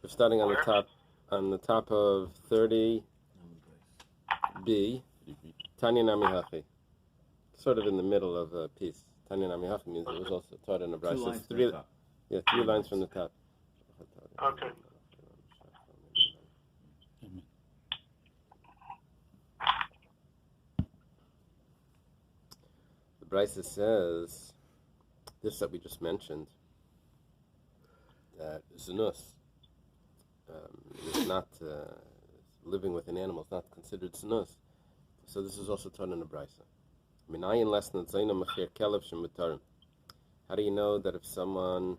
We're starting on the top of 30b. Tanya Namihachi. Sort of in the middle of a piece. Tanya Namihachi means it was also taught in a Bais. It's three lines from the top. Okay. The Bais says this that we just mentioned, that Zunus is not living with an animal is not considered Zunus. So this is also taught in the Bais. How do you know that if someone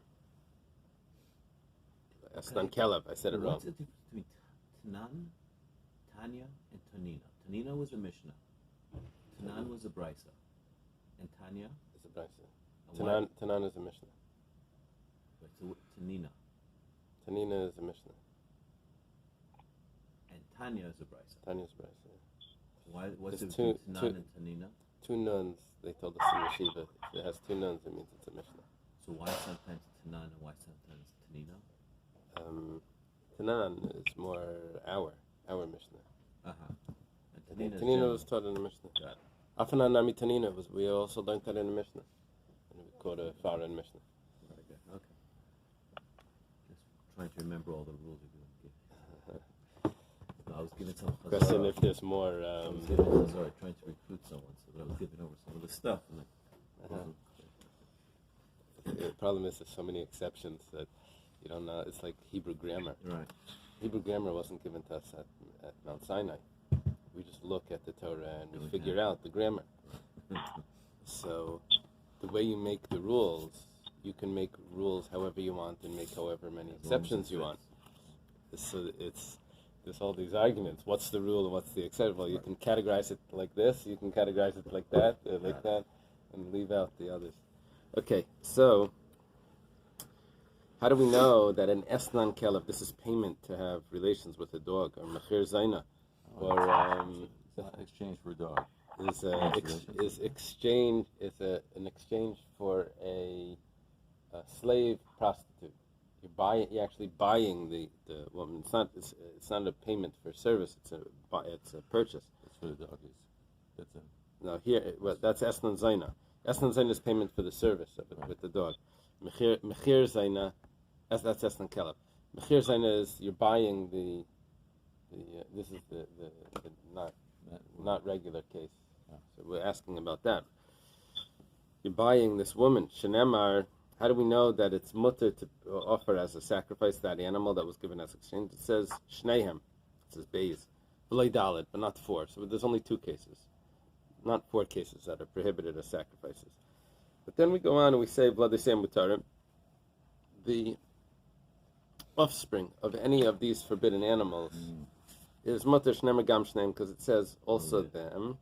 Esnan Kelev, I said it wrong. What's the difference between Tanan, Tanya, and Tanina? Tanina was a Mishnah. Tanan was a Brisa. And Tanya? It's a Brisa. Tanan is a Mishnah. Right, so Tanina. Tanina is a Mishnah. And Tanya is a Brisa. Tanya is a Brisa. Why? What's the difference between Tanan and Tanina? Two nuns, they told us in Yeshiva. If it has two nuns, it means it's a Mishnah. So why sometimes Tanan and why sometimes Tanina? Tanan is more our Mishnah. And Tanina was taught in the Mishnah. Afanan Nami Tanina we also learned that in the Mishnah. And we quote a foreign Mishnah. Very good. Okay. Just trying to remember all the rules you're going to give. I was giving some chazara. Question if there's more. I was giving chazara, trying to recruit someone, so that I was giving over some of the stuff. And The problem is there's so many exceptions that you don't know. It's like Hebrew grammar. Right. Hebrew grammar wasn't given to us at Mount Sinai. We just look at the Torah and we figure out the grammar. So the way you make the rules, you can make rules however you want and make however many exceptions you want. So there's all these arguments. What's the rule and what's the exception? Well, you can categorize it like this, you can categorize it like that, and leave out the others. Okay, so how do we know that an Esnan Kelev, this is payment to have relations with a dog, or Mechir Zaina, or exchange for a dog? Is an exchange for a slave prostitute. You're actually buying the woman. It's not a payment for service. It's a purchase. That's for the dog. No, here that's Esnan Zaina. Esnan Zaina is payment for the service of it with the dog. Mechir Zaina, that's Esnan Kelev. Mechir Zaina is you're buying the this is the not regular case. So we're asking about that. You're buying this woman, Shenemar. How do we know that it's mutter to offer as a sacrifice that animal that was given as exchange? It says Shnehem. It says Bais. V'lei Dalet, but not four. So there's only two cases. Not four cases that are prohibited as sacrifices. But then we go on and we say, Vladisem Mutarim, the offspring of any of these forbidden animals is Mutter Shnemer Gam Shneim, because it says also them.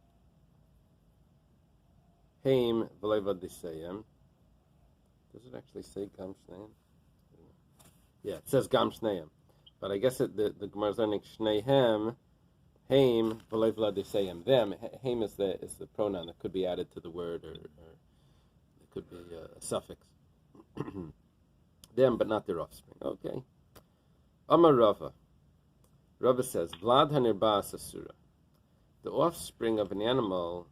Heim V'lei Vladisem. Does it actually say Gam Shneim? Yeah, it says Gam Shneim. But I guess the Gemara is learning Shnehem. Haim v'lei v'ladiseyim. Them. Haim is the pronoun that could be added to the word, or it could be a suffix. Them, but not their offspring. Okay. Amar Rava. Rava says, Vlad hanirbas asura. The offspring of an animal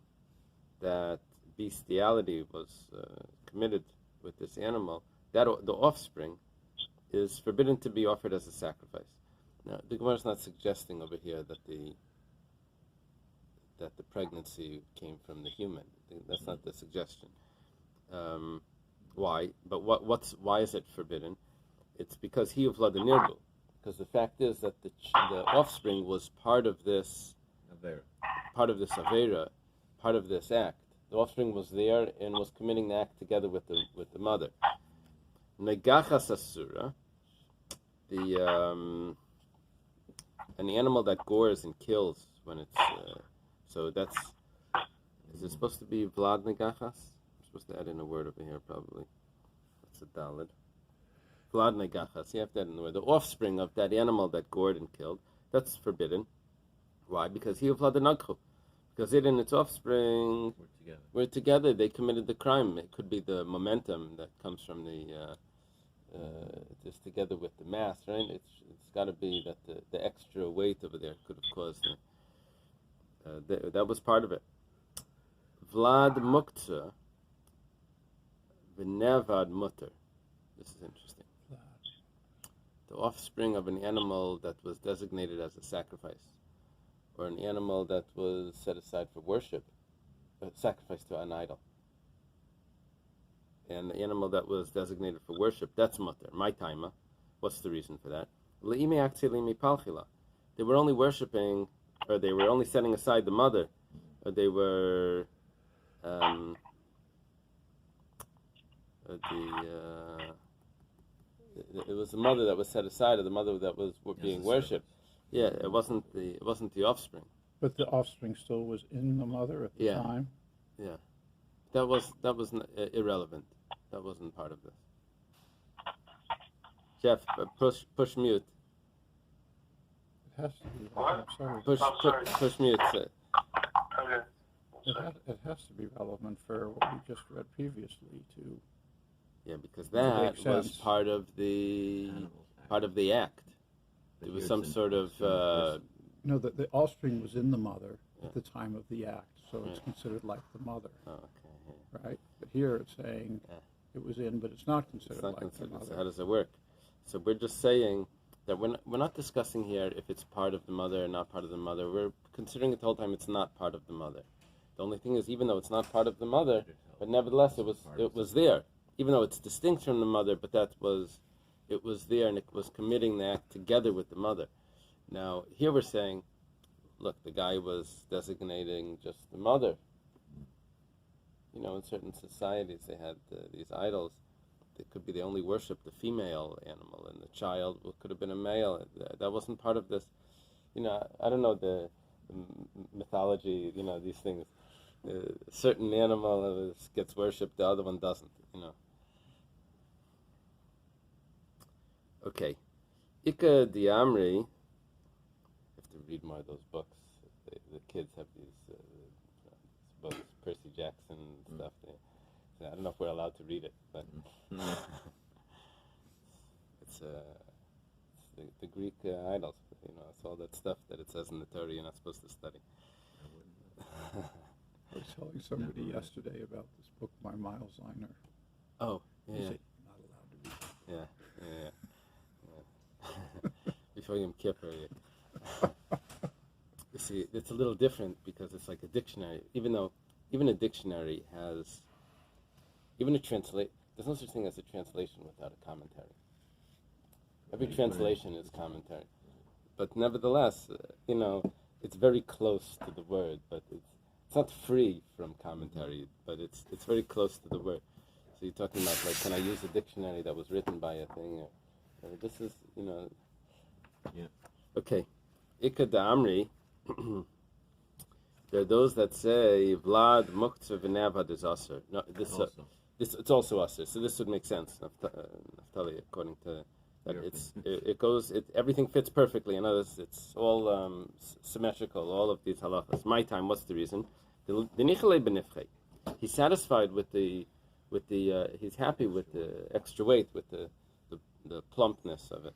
that bestiality was committed with this animal, that the offspring is forbidden to be offered as a sacrifice. Now, the Gemara is not suggesting over here that the pregnancy came from the human. That's not the suggestion. Why? But why is it forbidden? It's because he of Ladanirbu. Because the fact is that the offspring was part of this Avera, part of this act. The offspring was there and was committing the act together with the mother. Negachas asura, an animal that gores and kills when it's so that's, is it supposed to be Vlad Negachas? I'm supposed to add in a word over here probably. That's a dalid. Vlad Negachas, you have to add in the word. The offspring of that animal that gored and killed, that's forbidden. Why? Because he of Vlad Nagchu. Because it and its offspring were together. They committed the crime. It could be the momentum that comes from the just together with the mass, right? It's It's got to be that the extra weight over there could have caused it. That was part of it. Vlad muktzah v'nevad mutter. This is interesting. The offspring of an animal that was designated as a sacrifice, or an animal that was set aside for worship, sacrifice to an idol. And the animal that was designated for worship, that's mutter, my taima. What's the reason for that? They were only worshipping, or they were only setting aside the mother, or they were it was the mother that was set aside, or the mother that was being worshipped. Yeah, it wasn't the offspring. But the offspring still was in the mother at the time. Yeah, that was irrelevant. That wasn't part of this. Jeff, push mute. It has to be. I'm sorry. Push mute. It has to be relevant for what we just read previously to. Yeah, because that was part of the act. There was some sort of. No, the offspring was in the mother at the time of the act, so it's considered like the mother. Oh, okay. Right, but here it's saying it was in, but it's not considered like the mother. So how does it work? So we're just saying that we're not discussing here if it's part of the mother or not part of the mother. We're considering it the whole time it's not part of the mother. The only thing is, even though it's not part of the mother, but nevertheless it was there. Even though it's distinct from the mother, but it was there, and it was committing the act together with the mother. Now here we're saying, look, the guy was designating just the mother. You know, in certain societies they had these idols. It could be they only worshipped the female animal, and the child could have been a male. That wasn't part of this. You know, I don't know the mythology. You know, these things. A certain animal gets worshipped, the other one doesn't. You know. Okay, Ika Diamri. You have to read more of those books. The kids have these books, Percy Jackson and stuff. I don't know if we're allowed to read it, but it's the Greek idols. You know, it's all that stuff that it says in the Torah you're not supposed to study. I was telling somebody yesterday about this book by Miles Einer. Oh, yeah. He said, you're not allowed to read it. Yeah. Before Yom Kippur. You see, it's a little different because it's like a dictionary. Even a dictionary has, there's no such thing as a translation without a commentary. Every translation is commentary. But nevertheless, you know, it's very close to the word, but it's not free from commentary, but it's very close to the word. So you're talking about, like, can I use a dictionary that was written by a thing? Or this is, you know. Yeah. Okay. Ika Amri. There are those that say Vlad Muktzah v'Nevad is Aser. No, this it's also Aser. So this would make sense, Naftali, according to that. Everything fits perfectly. In other words, it's all symmetrical. All of these halachas. My time. What's the reason? He's satisfied with the he's happy with the extra weight, with the plumpness of it.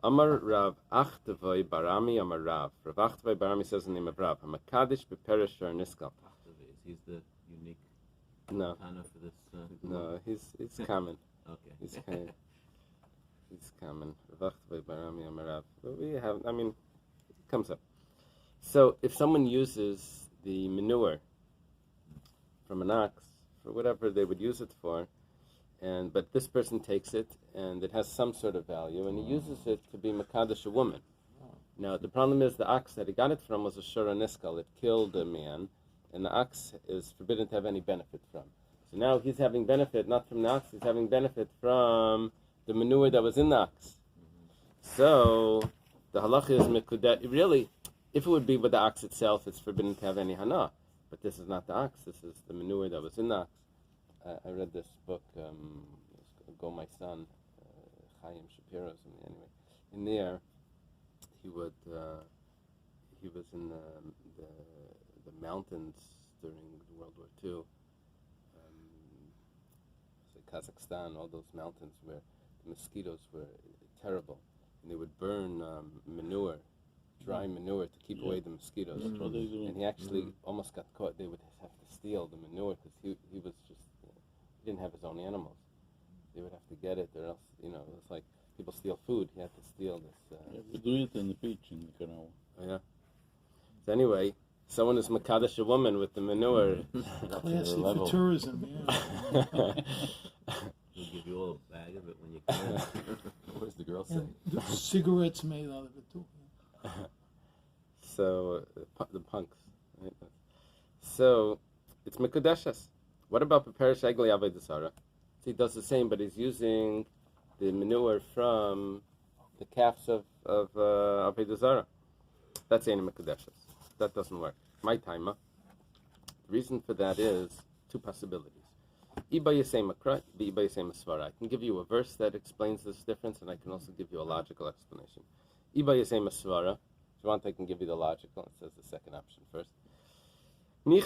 Amar Rav Achtavai Barami Amar Rav. Rav Achtavai Barami says in the name of Rav, Hamakadish Beperish Shar Niskal. He's the unique no Tana for this. No, he's common. Okay. He's common. Rav Achtavai Barami Amar Rav. It comes up. So if someone uses the manure from an ox for whatever they would use it for, but this person takes it, and it has some sort of value, and he uses it to be Makadash a woman. Now, the problem is the ox that he got it from was a Shura Niskal. It killed a man, and the ox is forbidden to have any benefit from. So now he's having benefit, not from the ox, he's having benefit from the manure that was in the ox. So, the halacha is Mekudet. Really, if it would be with the ox itself, it's forbidden to have any hana. But this is not the ox, this is the manure that was in the ox. I read this book, Go My Son, Chaim Shapiro's. Anyway, in there, he was in the mountains during World War II. Kazakhstan, all those mountains where the mosquitoes were terrible. And would burn manure, dry manure to keep away the mosquitoes. That's what they do. And he actually almost got caught. They would have to steal the manure because he was just he didn't have his own animals. They would have to get it, or else it was like people steal food. He had to steal this. We do it in the beach in the canal. Oh, yeah. So anyway, someone is makadosh a woman with the manure. Classy for tourism, yeah. He'll give you all a bag of it when you come in. What does the girl say? And the cigarettes made out of it too. So the punks. Right? So it's mekudeshes. What about Peperish Eily Avodah Zarah? He does the same, but he's using the manure from the calves of Avodah Zarah. That's any mekudeshes. That doesn't work. My timer. The reason for that is two possibilities. Iba Yasei Makra, Iba Yasei Masvara. I can give you a verse that explains this difference, and I can also give you a logical explanation. Iba Yasei Masvara. If you want, I can give you the logical. It says the second option first. By the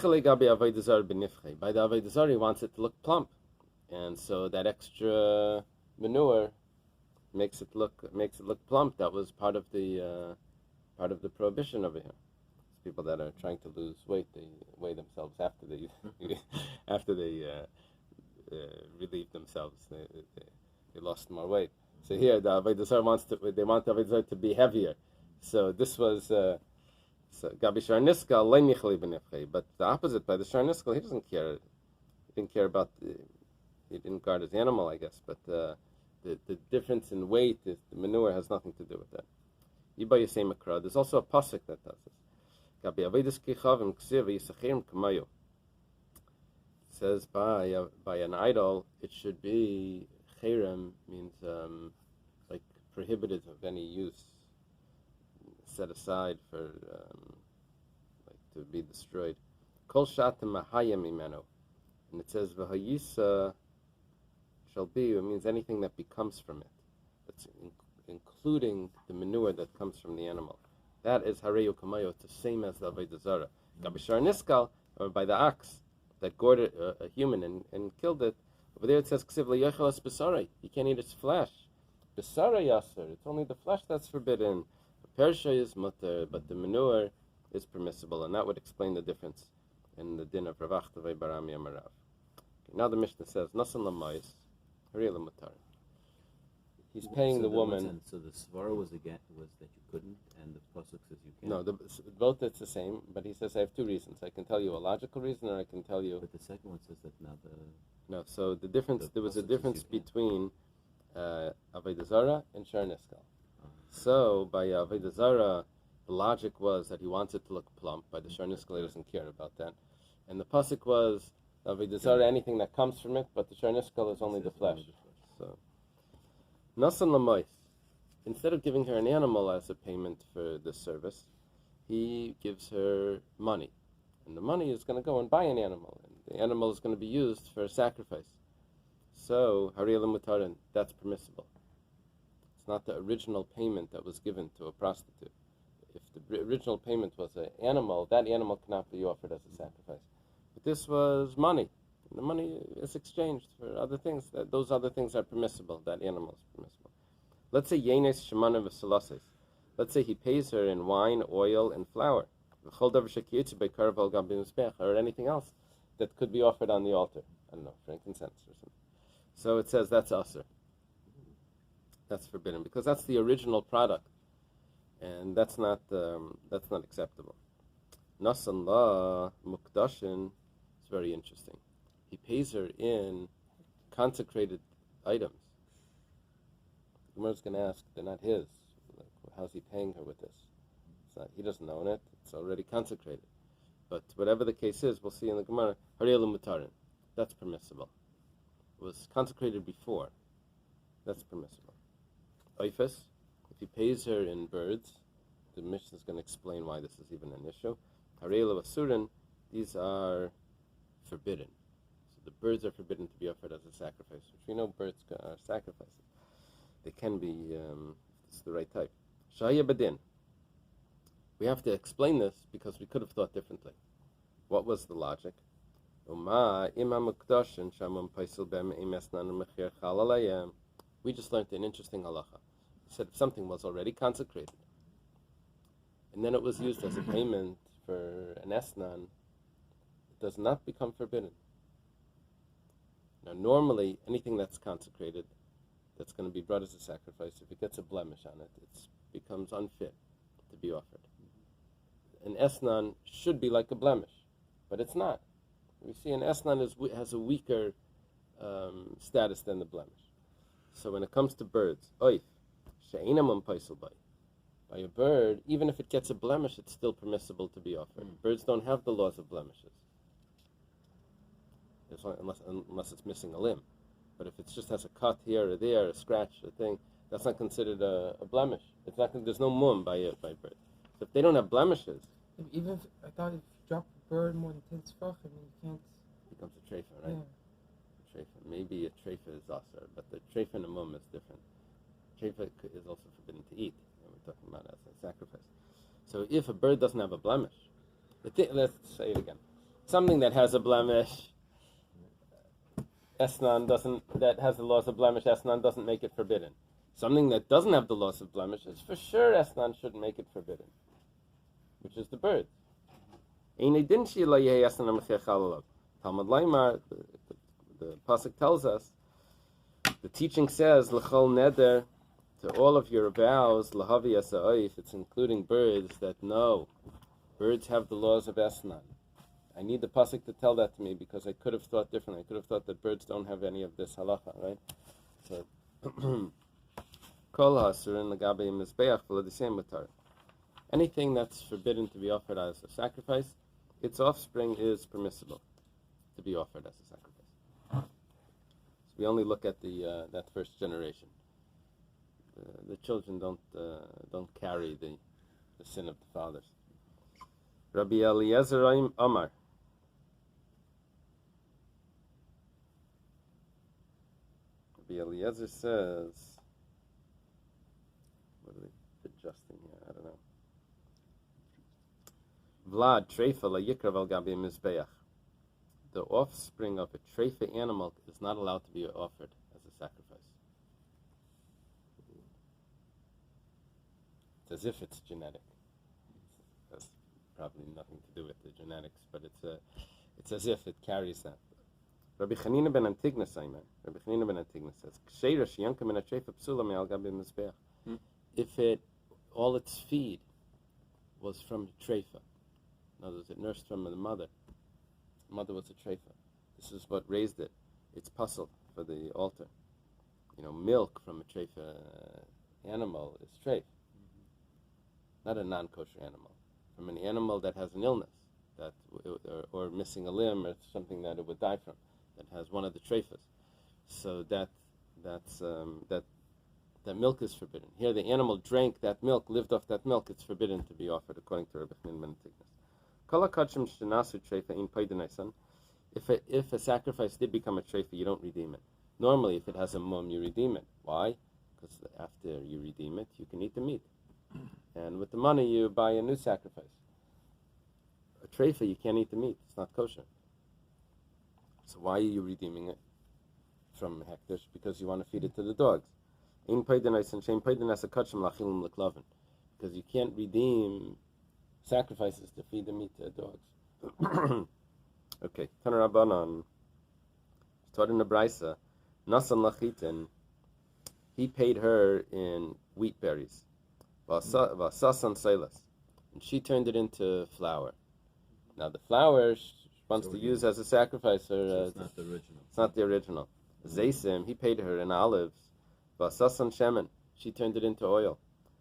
Avodah Zarah, he wants it to look plump, and so that extra manure makes it look plump. That was part of the prohibition over here. People that are trying to lose weight, they weigh themselves after they relieve themselves. They lost more weight. So here, the Avodah Zarah want the Avodah Zarah to be heavier. So this was Gabi Shar Niskal Lei Nichli B'Nifchei. But the opposite, by the Shar Niskal, he doesn't care. He didn't care about. He didn't guard his animal, I guess. But the difference in weight, the manure has nothing to do with that. Iba Yasei Makra. There's also a pasuk that does this. Gabi Avedis Kichavim Ksiv Yisachirim Kamayo. It says by an idol, it should be cherem, means like prohibited of any use, set aside for like to be destroyed. Kol shatem mahayim imeno, and it says v'hayisa shall be. It means anything that becomes from it. That's including the manure that comes from the animal. That is hareyu kamayo. It's the same as the Avodah Zarah. Gabishar niskal, or by the ox that gored a human and killed it. Over there it says ksiv le'yochelas b'sarai. You can't eat its flesh. B'sarai yaser. It's only the flesh that's forbidden. Persha is mutter, but the manure is permissible, and that would explain the difference in the din of Rav Achtavei Barami Amarav. Now the Mishnah says nasan lamayis harei mutar. He's paying the woman. So the svara was that you couldn't, and the pasuk says you can. No, both it's the same. But he says I have two reasons. I can tell you a logical reason, or I can tell you. But the second one says that now the. No, so the difference. There was a difference between Avodah Zarah and Shar Niskal. So by Avodah Zarah, the logic was that he wants it to look plump. By the Shar Niskal, he doesn't care about that. And the pasuk was Avodah Zarah, anything that comes from it, but the Shar Niskal is only the flesh. So. Nasan Lamois, instead of giving her an animal as a payment for this service, he gives her money. And the money is going to go and buy an animal. And the animal is going to be used for a sacrifice. So, Harei Mutarin, that's permissible. It's not the original payment that was given to a prostitute. If the original payment was an animal, that animal cannot be offered as a sacrifice. But this was money. The money is exchanged for other things. Those other things are permissible. That animal is permissible. Let's say yenes shemana v'salases. Let's say he pays her in wine, oil, and flour, or anything else that could be offered on the altar. I don't know, frankincense or something. So it says that's asur. That's forbidden because that's the original product, and that's not acceptable. Nasan la mukdashin is very interesting. He pays her in consecrated items. The Gemara's going to ask, they're not his. Like, how's he paying her with this? It's not, he doesn't own it. It's already consecrated. But whatever the case is, we'll see in the Gemara, Harei Mutarin. That's permissible. It was consecrated before. That's permissible. Oifes, if he pays her in birds, the Mishnah is going to explain why this is even an issue. Harei Asurin, these are forbidden. The birds are forbidden to be offered as a sacrifice, which we know birds are sacrifices. They can be, it's the right type. Shahya Badin. We have to explain this because we could have thought differently. What was the logic? We just learned an interesting halacha. He said if something was already consecrated, and then it was used as a payment for an esnan, it does not become forbidden. Now, normally, anything that's consecrated, that's going to be brought as a sacrifice, if it gets a blemish on it, it becomes unfit to be offered. An esnan should be like a blemish, but it's not. We see an esnan has a weaker status than the blemish. So when it comes to birds, oif, she'einam paisel bay. By a bird, even if it gets a blemish, it's still permissible to be offered. Birds don't have the laws of blemishes, unless it's missing a limb. But if it just has a cut here or there, a scratch, a thing, that's not considered a blemish. It's not. There's no mum by bird. So if they don't have blemishes, Even if I thought if you drop a bird more than 10 tefach, I mean, you can't. It becomes a treifa, right? Yeah. Treifa. Maybe a treifa is asr, but the treifa and a mum is different. Treifa is also forbidden to eat, and we're talking about as a sacrifice. So if a bird doesn't have a blemish, let's say it again. Something that has a blemish, esnan that has the laws of blemish, esnan doesn't make it forbidden. Something that doesn't have the laws of blemishes, for sure esnan shouldn't make it forbidden, which is the bird. Talmud Laimar, the pasuk tells us, the teaching says, l'chol neder, to all of your vows, lahavi asa'if, it's including birds, that no, birds have the laws of esnan. I need the pasuk to tell that to me, because I could have thought differently. I could have thought that birds don't have any of this halacha, right? So, kol ha'asurin l'gabei mizbeach v'l'disem mutar. Anything that's forbidden to be offered as a sacrifice, its offspring is permissible to be offered as a sacrifice. So we only look at that first generation. The children don't carry the sin of the fathers. Rabbi Eliezer Amar. Rabbi Eliezer says, what are they adjusting here? I don't know. Vlad treifa la yikrav al gabi mizbeach. The offspring of a treifa animal is not allowed to be offered as a sacrifice. It's as if it's genetic. It has probably nothing to do with the genetics, but it's as if it carries that. Rabbi Chanina ben Antigna says, "Ksheira sheyanka min hatreifa psula me'al gabi mizbeach." If all its feed was from treifa, in other words, it nursed from the mother. The mother was a treifa. This is what raised it. It's puzzle for the altar. Milk from a treifa animal is treif, not a non-kosher animal. From an animal that has an illness, or missing a limb, or something that it would die from, that has one of the treifas. So that milk is forbidden. Here, the animal drank that milk, lived off that milk. It's forbidden to be offered, according to Rabbi Chanina ben Antigna. If a sacrifice did become a treifa, you don't redeem it. Normally, if it has a mum, you redeem it. Why? Because after you redeem it, you can eat the meat. And with the money, you buy a new sacrifice. A treifa, you can't eat the meat. It's not kosher. So why are you redeeming it from hektish? Because you want to feed it to the dogs. Because you can't redeem sacrifices to feed the meat to the dogs. Okay, Temurah Daf, taught in the Bais, Nasan lachitin, he paid her in wheat berries, vasasan seilas, and she turned it into flour. Now the flour she wants to use as a sacrifice, or it's not the original. It's not the original. Zaysim, he paid her in olives, vasasan shemen, she turned it into oil.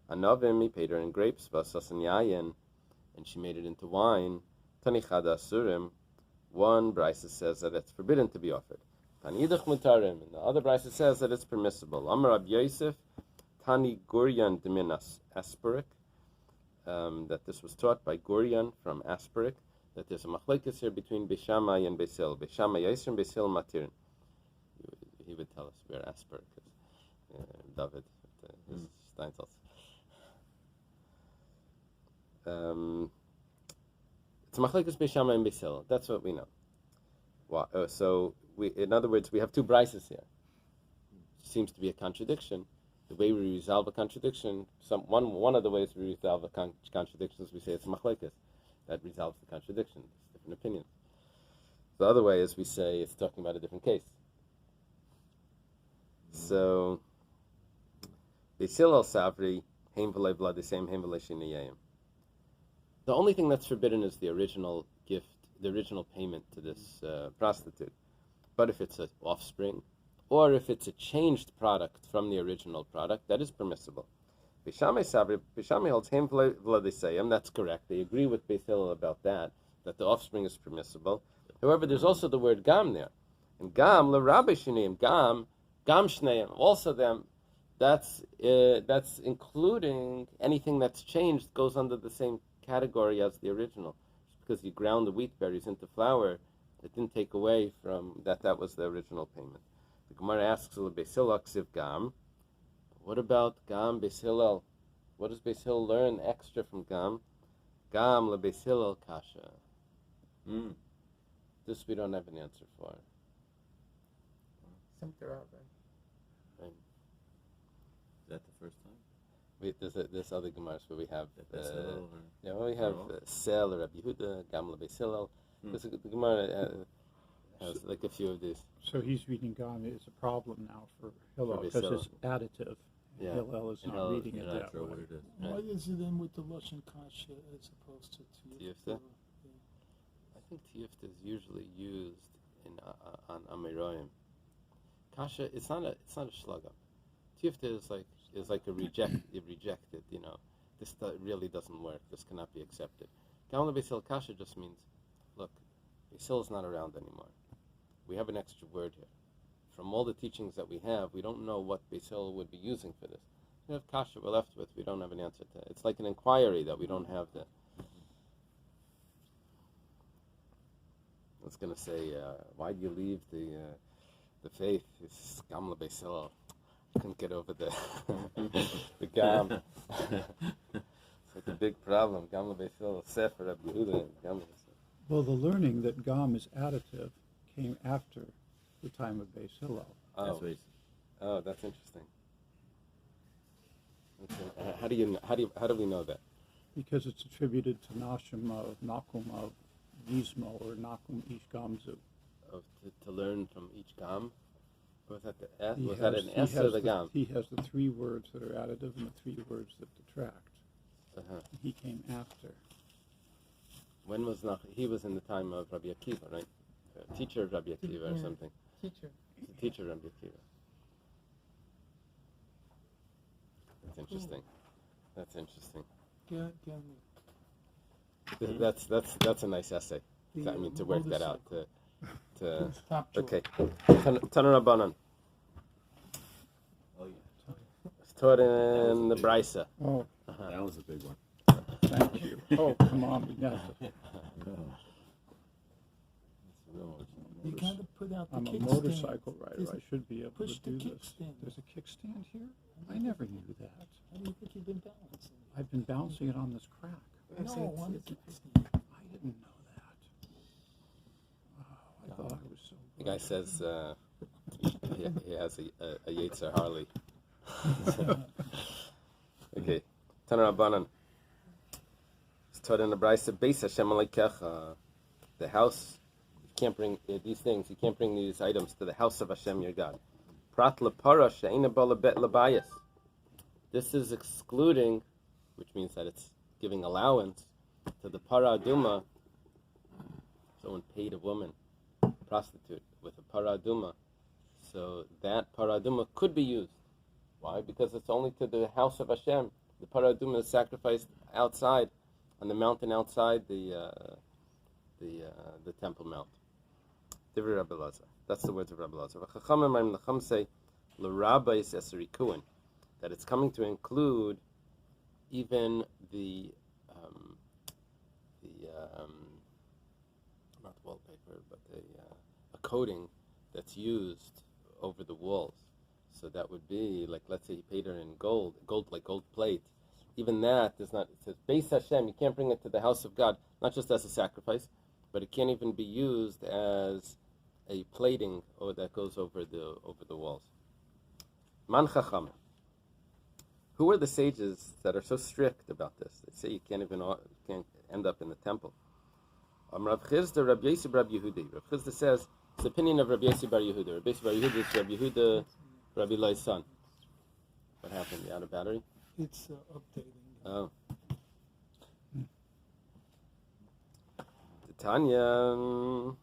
Anavim, he paid her in grapes, vasasan yayin, and she made it into wine. Tanichada asurim, one Bais says that it's forbidden to be offered. Tanidach mutarim, and the other Bais says that it's permissible. Amar Rabbi Yosef, Tani Guryan Deminas Asperik, that this was taught by Guryan from Asperik, that there's a machlekes here between Beis Shammai and Beis Hillel. Beis Shammai Yosef and Beis Hillel Matirin. He would tell us where Asperik is. David, his Steinsaltz. It's machlekes Beis Shammai and Beis Hillel. That's what we know. So in other words, we have two Baises here. Seems to be a contradiction. The way we resolve a contradiction, one of the ways we resolve a contradiction is we say it's machlekes. That resolves the contradiction. It's different opinions. The other way is we say it's talking about a different case. So, Beis Hillel Savri, Heim v'lei vlad, the same Heim v'lei shiniyayim. The only thing that's forbidden is the original gift, the original payment to this prostitute. But if it's an offspring, or if it's a changed product from the original product, that is permissible. Beis Shammai holds Heim v'lei vlad, that's correct. They agree with Beis Hillel about that the offspring is permissible. However, there's also the word gam there. And gam, l'Rabbi shiniyim, gam shneim, also them, that's including anything that's changed goes under the same category as the original. Just because you ground the wheat berries into flour, it didn't take away from that was the original payment. The Gemara asks, Beis Hillel ksiv gam. What about gam Beis Hillel? What does Beis Hillel learn extra from gam? Gam leBeis Hillel kasha. This we don't have an answer for. Something out there. Right. Is that the first time? There's other Gemaras where we have we have Plural? Sel or Rabbi Yehuda, Gam leBeis Hillel. The Gemara has like a few of these. So he's reading Gam is a problem now for Hillel For Beis because it's additive. Yeah. Hillel is And not Hillel- reading it You're not that sure way. what it is. Why is it in with the Lashon Kasha as opposed to Tiyufta? I think Tiyufta is usually used on Amiroyim. Kasha, it's not a shluga. Tiyufta is like a rejected. This really doesn't work. This cannot be accepted. Gam leBeis Hillel kasha just means, look, Beis Hillel is not around anymore. We have an extra word here. From all the teachings that we have, we don't know what Beis Hillel would be using for this. We have kasha we're left with. We don't have an answer to it. It's like an inquiry that we don't have the. It's going to say, why do you leave the faith? It's Gam leBeis Hillel. I couldn't get over the Gam. It's like a big problem. Gam leBeis Hillel, Sefer, Rabbi Yehuda, Gam leBeis Hillel. Well, the learning that Gam is additive came after the time of Beis Hillel. That's what Oh, that's interesting. How do we know that? Because it's attributed to Nashim of Nakum of Gizmo or Nakum Ish Gamzu. To learn from each Gam? Or was that the S? He Was that has- an he S or has the Gam? He has the 3 words that are additive and the 3 words that detract. Uh-huh. He came after. When was he was in the time of Rabbi Akiva, right? Teacher of Rabbi Akiva or Yeah. something. Teacher. The teacher of Rabbi Akiva. That's interesting. That's interesting. That's a nice essay. To work that out. Okay. Temurah Daf. Oh, yeah. It's taught in the Brisa. Oh, That was a big one. thank you. Oh, come on. We got to. You gotta put out the I'm a kickstand. motorcycle rider. Is I it- should be able push to the do this. kickstand. There's a kickstand here? I never knew that. How do you think you've been balancing? I've been bouncing it on this crack. No, on the kickstand. I didn't know that. Oh, I thought I was so The guy says he has a Yetzer Harley. Okay. Temurah Daf. It's taught in the Bais Bais Hashem Aleikecha. The house, you can't bring these things, you can't bring these items to the house of Hashem your God. Prat lepara she'eina ba lebet lebayis. This is excluding, which means that it's giving allowance to the para aduma. Someone paid a woman, a prostitute, with a para aduma. So that para aduma could be used. Why? Because it's only to the house of Hashem. The para aduma is sacrificed outside, on the mountain outside the Temple Mount. Divrei Rabbi Elazar. That's the words of Rabbi Elazar. Menachem say l'Rabbis eserikuin, that it's coming to include even the not wallpaper, but a coating that's used over the walls. So that would be like, let's say he paid her in gold like gold plate. Even that is not. It says Beis Hashem. You can't bring it to the house of God, not just as a sacrifice, but it can't even be used as a plating or that goes over the walls. Man chacham, Who are the sages that are so strict about this? They say you can't end up in the temple. Rav Chizda, Rabbi Yossi, Rabbi Yehudi. Rav Chizda says it's the opinion of Rabbi Yossi Bar Yehuda. Rabbi Yossi Bar Yehuda is Rabbi Yehuda, Rabbi Eli's son. What happened? You out of battery? It's updating. Oh. Tanya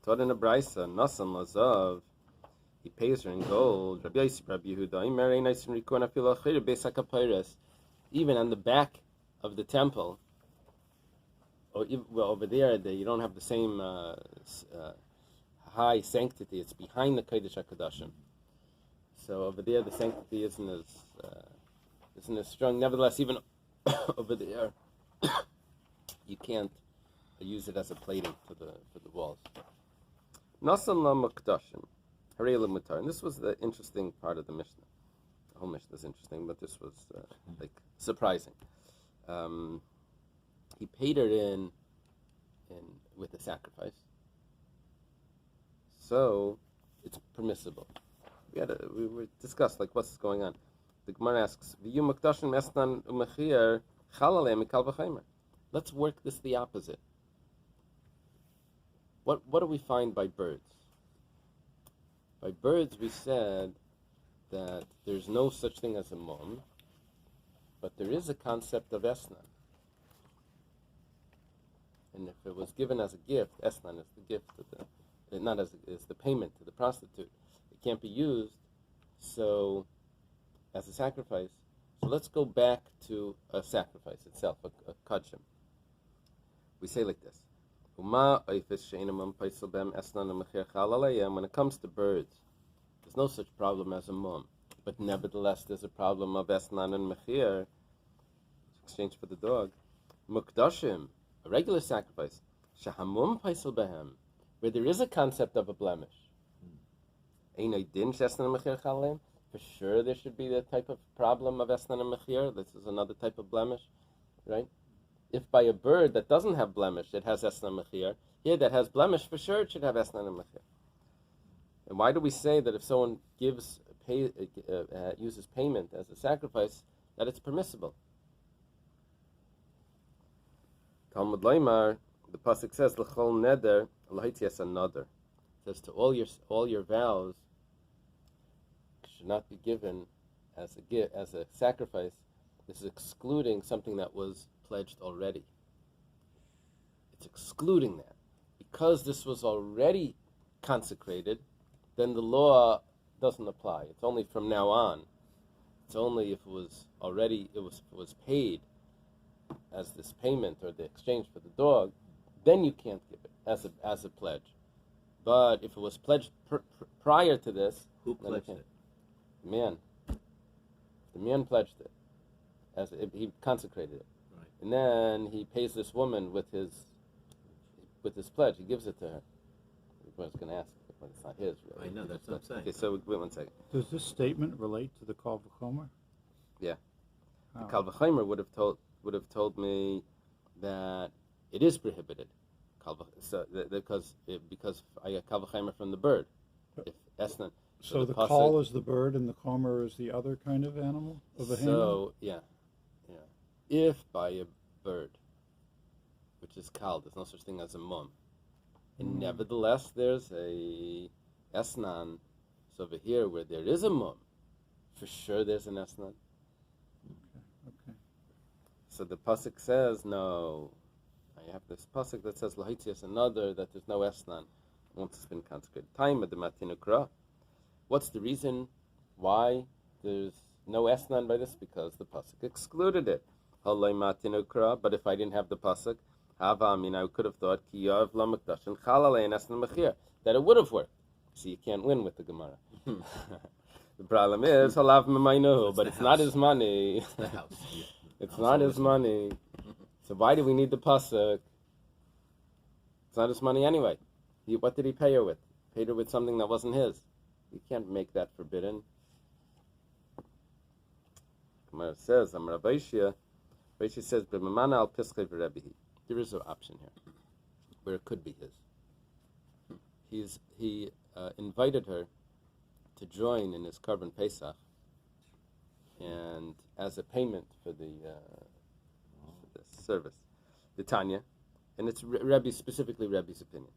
taught in a brisa, Nasan Lazav. He pays her in gold. Rabbi Yossi, Rabbi Yehuda. Even on the back of the temple, or over there, you don't have the same high sanctity. It's behind the Kodesh HaKadoshim. So over there, the sanctity isn't as strong. Nevertheless, even over there, you can't use it as a plating for the walls. Nasan la Mukdashim. And this was the interesting part of the Mishnah. The whole Mishnah is interesting, but this was surprising. He paid her in with a sacrifice, so it's permissible. We were discussed what's going on. The Gemara asks, let's work this the opposite. What do we find by birds? By birds, we said that there's no such thing as a mum, but there is a concept of esnan. And if it was given as a gift, esnan is the gift is the payment to the prostitute. It can't be used as a sacrifice. So let's go back to a sacrifice itself, a kachim. We say like this. When it comes to birds, there's no such problem as a mum. But nevertheless, there's a problem of esnan and mechir, exchange for the dog. Mukdashim, a regular sacrifice, shahamum paisel behem, where there is a concept of a blemish. For sure there should be the type of problem of esnan and mechir. This is another type of blemish, right? If by a bird that doesn't have blemish, it has esnan mechir, here that has blemish, for sure it should have esnan and mechir. And why do we say that if someone uses payment as a sacrifice, that it's permissible? Talmud Laimar, the pasuk says, "L'chol neder l'haitzias another." It says to all your vows should not be given as a sacrifice. This is excluding something that was pledged already. It's excluding that. Because this was already consecrated, then the law doesn't apply. It's only from now on. It's only if it was paid as this payment or the exchange for the dog, then you can't give it as a pledge. But if it was pledged prior to this, who pledged it? The man. The man pledged it. He consecrated it. Right. And then he pays this woman with his pledge. He gives it to her. Everyone's going to ask, but it's not his, really. I know, that's what I'm saying. Okay, so wait 1 second. Does this statement relate to the Kal V'chomer? Yeah. How? The Kal V'chomer would have told me that it is prohibited. Because I got Kal V'chomer from the bird. If esnan. So the Kal is the bird and the Chomer is the other kind of animal? Of a So, yeah. If by a bird, which is Kal, there's no such thing as a mum. And nevertheless, there's a esnan. So over here, where there is a mum, for sure there's an esnan. Okay. So the pasuk says, no. I have this pasuk that says, lahitzias another, that there's no esnan once it's been consecrated. Time of the matinukra. What's the reason why there's no esnan by this? Because the pasuk excluded it. Halay matinukra. But if I didn't have the pasuk, I could have thought that it would have worked. So you can't win with the Gemara. The problem is halav m'maynuhu, but it's not his money. It's not his money. So why do we need the pasuk? It's not his money anyway. What did he pay her with? Paid her with something that wasn't his. You can't make that forbidden. Gemara says, Amar Baishia says, "B'mamana al piskei v'rebihi." There is an option here, where it could be his. He invited her to join in his Korban Pesach and as a payment for the service, the Tanya, and it's Rabbi, specifically Rabbi's opinion.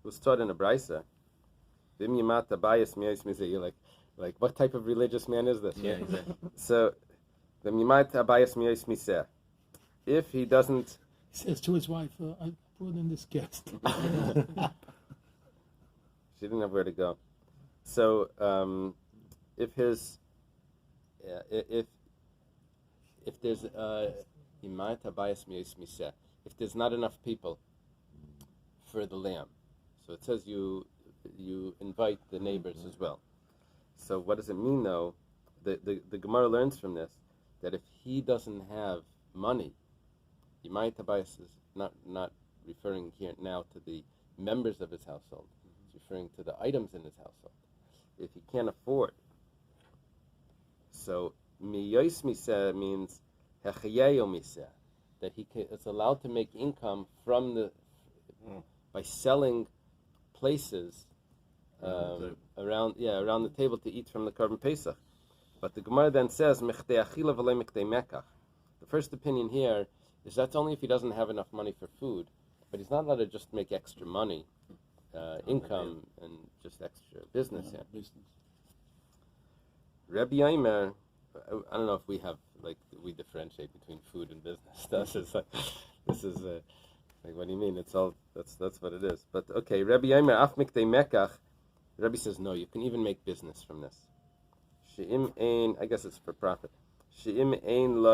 It was taught in a Braisa. You're like, what type of religious man is this? Yeah, exactly. So, if he doesn't, He says to his wife, I brought in this guest. she didn't have where to go. So, if his, if there's if there's not enough people for the lamb, so it says you invite the neighbors as well. So what does it mean though? The Gemara learns from this that if he doesn't have money, Yimai Tabayas is not referring here now to the members of his household. It's referring to the items in his household. If he can't afford, so miyos miseh means hechayeyo miseh, that it's allowed to make income from by selling places around the table to eat from the Korban Pesach. But the Gemara then says mechdei achila v'lo mechdei mekach. The first opinion here is that's only if he doesn't have enough money for food, but he's not allowed to just make extra money, income, and just extra business here. Business. Rabbi Yomi, I don't know if we differentiate between food and business. This is like, what do you mean? It's all that's what it is. But okay, Rabbi Yomi af miktei mekach. Rabbi says no, you can even make business from this. She'im ein, I guess it's for profit. She'im ein la